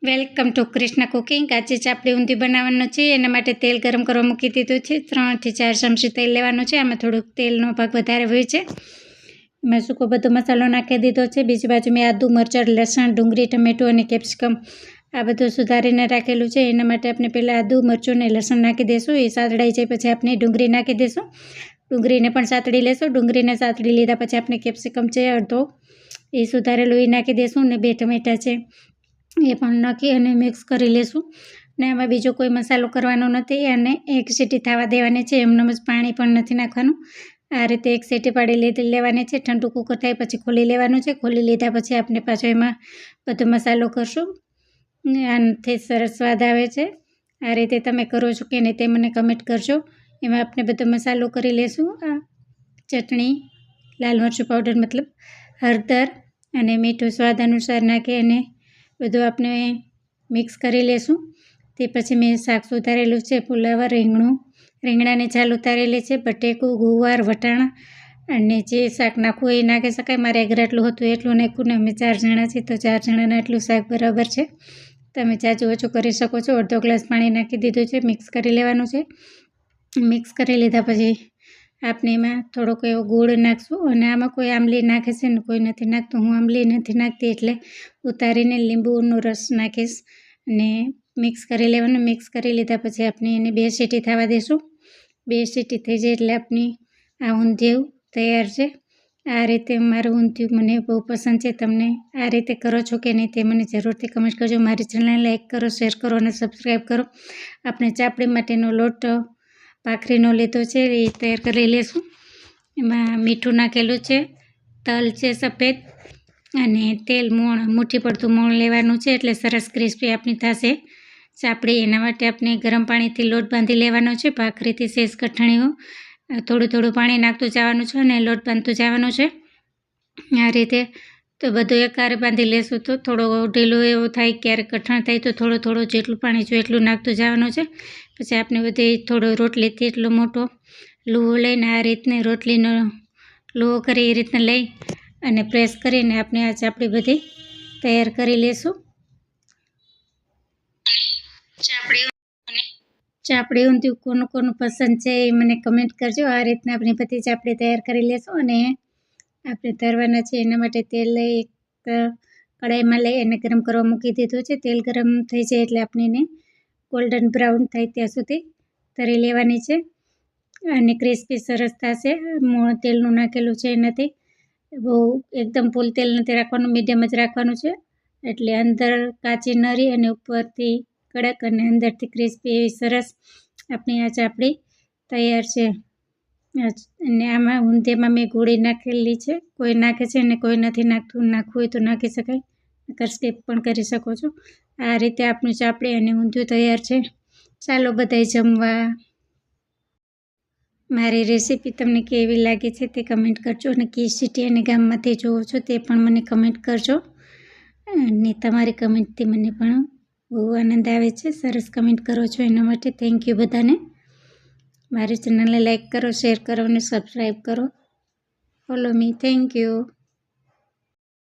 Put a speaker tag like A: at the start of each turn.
A: Welcome to Krishna cooking. આજે ચાપડી ઊંધી બનાવવાનું છે। એના માટે તેલ ગરમ કરવા મૂકી દીધું છે। 3 થી 4 ચમચી તેલ લેવાનું છે। આમાં થોડુંક તેલનો ભાગ વધારે હોય છે। એમાં સૂકો બધો મસાલો નાખી દીધો છે। બીજી બાજુ મેં આદુ, મરચાં, લસણ, ડુંગળી, ટમેટું અને કેપ્સિકમ આ બધું સુધારીને રાખેલું છે। એના માટે આપણે પહેલાં આદુ, મરચું અને લસણ નાખી દઈશું। એ સાતળાઈ જાય પછી આપણે ડુંગળી નાખી દઈશું। ડુંગળીને પણ સાતળી લેશું। ડુંગળીને સાતળી લીધા પછી આપણે કેપ્સિકમ છે અડધો એ સુધારેલું એ નાખી દઈશું અને 2 ટમેટાં છે એ પણ નાખી અને મિક્સ કરી લેશું। ને આમાં બીજો કોઈ મસાલો કરવાનો નથી અને 1 સીટી થવા દેવાની છે। એમનેમ જ પાણી પણ નથી નાખવાનું। આ રીતે 1 સીટી પાડી લેવાની છે। ઠંડુ કુકર થાય પછી ખોલી લેવાનું છે। ખોલી લીધા પછી આપણે પાછો એમાં બધો મસાલો કરશું। આનાથી સરસ સ્વાદ આવે છે। આ રીતે તમે કરો છો કે નહીં તે મને કમેન્ટ કરજો। એમાં આપણે બધો મસાલો કરી લેશું। આ ચટણી, લાલ મરચું પાવડર મતલબ હળદર અને મીઠું સ્વાદ અનુસાર નાખી અને બધું આપણે મિક્સ કરી લેશું। તે પછી મેં શાક સુધારેલું છે ફુલાવર, રીંગણાની છાલ ઉતારેલી છે, બટેકું, ગુવાર, વટાણા અને જે શાક નાખવું એ નાખી શકાય। મારે એટલું હતું એટલું નાખ્યું ને અમે 4 જણા છીએ તો 4 જણાના એટલું શાક બરાબર છે। તમે જાજુ ઓછું કરી શકો છો। અડધો ગ્લાસ પાણી નાખી દીધું છે। મિક્સ કરી લેવાનું છે। મિક્સ કરી લીધા પછી આપણે એમાં થોડોક એવો ગોળ નાખશું અને આમાં કોઈ આંબલી નાખે છે ને કોઈ નથી નાખતું। હું આંબલી નથી નાખતી એટલે ઉતારીને લીંબુનો રસ નાખીશ અને મિક્સ કરી લેવાનું। મિક્સ કરી લીધા પછી આપણે એને 2 સીટી થવા દઈશું। 2 સીટી થઈ જાય એટલે આપણી આ ઊંધિયું તૈયાર છે। આ રીતે મારું ઊંધિયું મને બહુ પસંદ છે। તમને આ રીતે કરો છો કે નહીં તે મને જરૂરથી કમેન્ટ કરજો। મારી ચેનલને લાઈક કરો, શેર કરો અને સબસ્ક્રાઈબ કરો। આપણે ચાપડી માટેનો લોટ ભાખરીનો લીધો છે એ તૈયાર કરી લેશું। એમાં મીઠું નાખેલું છે, તલ છે સફેદ અને તેલ મુઠ્ઠી પડતું મોણ લેવાનું છે એટલે સરસ ક્રિસ્પી આપણી થશે ચાપડી। એના માટે આપણે ગરમ પાણીથી લોટ બાંધી લેવાનો છે। ભાખરીથી શેષ કઠણીઓ થોડું થોડું પાણી નાખતું જવાનું છે અને લોટ બાંધતું જવાનું છે। આ રીતે તો બધું એકહારે બાંધી લેશું તો થોડો ઢીલો એવો થાય, ક્યારેક કઠણ થાય તો થોડું જેટલું પાણી જોઈએ એટલું નાખતું જવાનું છે। પછી આપણે બધી થોડો રોટલીથી એટલો મોટો લુવો લઈને આ રીતને રોટલીનો લુવો કરી એ રીતને લઈ અને પ્રેસ કરીને આપણે આ ચાપડી બધી તૈયાર કરી લેશું। ચાપડી ઊંધિયું કોનું પસંદ છે એ મને કમેન્ટ કરજો। આ રીતના આપણે બધી ચાપડી તૈયાર કરી લેશું અને આપણે તળવાના છે એના માટે તેલ લઈ એક કડાઈમાં લઈ અને ગરમ કરવા મૂકી દીધું છે। તેલ ગરમ થઈ જાય એટલે આપણે એને ગોલ્ડન બ્રાઉન થાય ત્યાં સુધી તળી લેવાની છે અને ક્રિસ્પી સરસ થશે। મોણ તેલનું નાખેલું છે એનાથી બહુ એકદમ ફૂલ તેલ નથી રાખવાનું, મીડિયમ જ રાખવાનું છે એટલે અંદર કાચી ન રહી અને ઉપરથી કડક અને અંદરથી ક્રિસ્પી એવી સરસ આપણી આ ચાપડી તૈયાર છે। અને આમાં ઊંધિયામાં મેં ગોળી નાખેલી છે, કોઈ નાખે છે અને કોઈ નથી નાખતું। નાખવું હોય તો નાખી શકાય, નકર સ્કીપ પણ કરી શકો છો। આ રીતે આપણું ચાપડી અને ઊંધિયું તૈયાર છે। ચાલો બધાય જમવા। મારી રેસીપી તમને કેવી લાગી છે તે કમેન્ટ કરજો અને કઈ સિટી અને ગામમાંથી જોવો છો તે પણ મને કમેન્ટ કરજો અને તમારી કમેન્ટથી મને પણ બહુ આનંદ આવે છે। સરસ કમેન્ટ કરો છો એના માટે થેન્ક યુ બધાને। મારી ચેનલને લાઈક કરો, શેર કરો અને સબસ્ક્રાઈબ કરો। Follow me, thank you.